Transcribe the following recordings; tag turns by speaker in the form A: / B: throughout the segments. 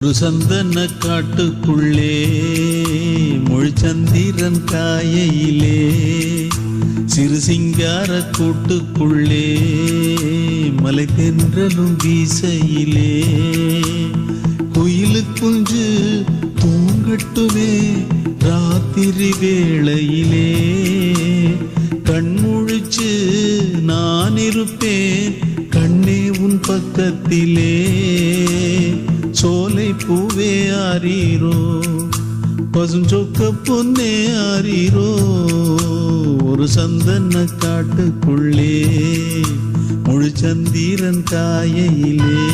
A: ஒரு சந்தன காட்டுக்குள்ளே முழுச்சந்திரன் காயையிலே சிறு சிங்கார கூட்டுக்குள்ளே மலை தென்றலும் வீசையிலே குயிலு குஞ்சு தூங்கட்டுமே ராத்திரி வேளையிலே கண்முழிச்சு நான் இருப்பேன் கண்ணே உன் பக்கத்திலே சோலை பூவே ஆரீரோ பசுஞ்சொக்க பொன்னே ஆரீரோ ஒரு சந்தன காட்டுக்குள்ளே முழுச்சந்திரன் காயையிலே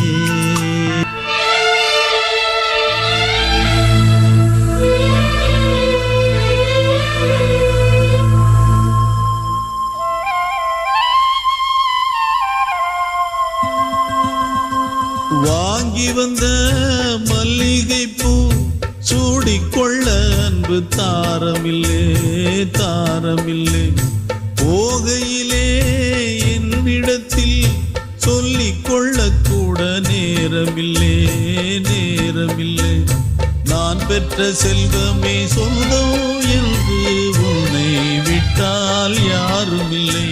A: வாங்கி வந்த மல்லிகை பூ சூடிக்கொள்ள அன்பு தாரமில்லே தாரமில்லே போகையிலே என்னிடத்தில் சொல்லிக்கொள்ள கூட நேரமில்லே நேரமில்லே நான் பெற்ற செல்வமே சொந்தம் என்று உன்னை விட்டால் யாருமில்லை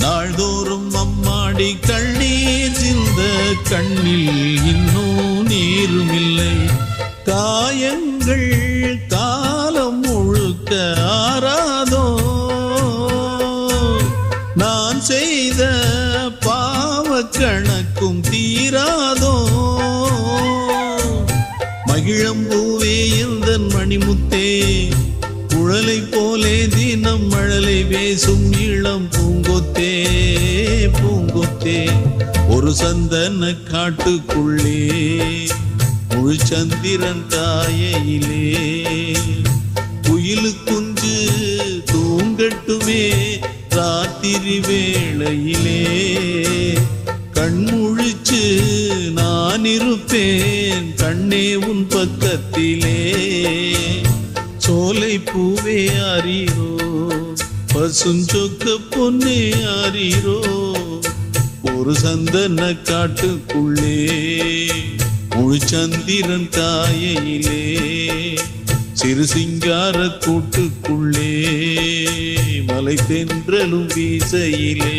A: நாள்தோறும் அம்மாடி கண்ணீர் சிந்த கண்ணில் இன்னும் நீருமில்லை காயங்கள் காலம் முழுக்க ஆறாதோ நான் செய்த பாவ கணக்கும் தீராதோ மகிழம்பூவே எந்தன் மணிமுத்தே குழலை போலே தினம் மழலை பேசும் இளம் பூங்கொத்தே பூங்கொத்தே ஒரு சந்தன காட்டுக்குள்ளே முழுச்சந்திரன் காயையிலே குயிலு குஞ்சு தூங்கட்டுமே ராத்திரி வேளையிலே கண்முழிச்சு நான் இருப்பேன் கண்ணே உன் பக்கத்திலே சோலை பூவே ஆரீரோ பசுஞ்சொக்க பொன்னே ஆரீரோ ஒரு சந்தன காட்டுக்குள்ளே முழுச்சந்திரன் காயையிலே சிறு சிங்கார கூட்டுக்குள்ளே மலை தென்றலும் வீசையிலே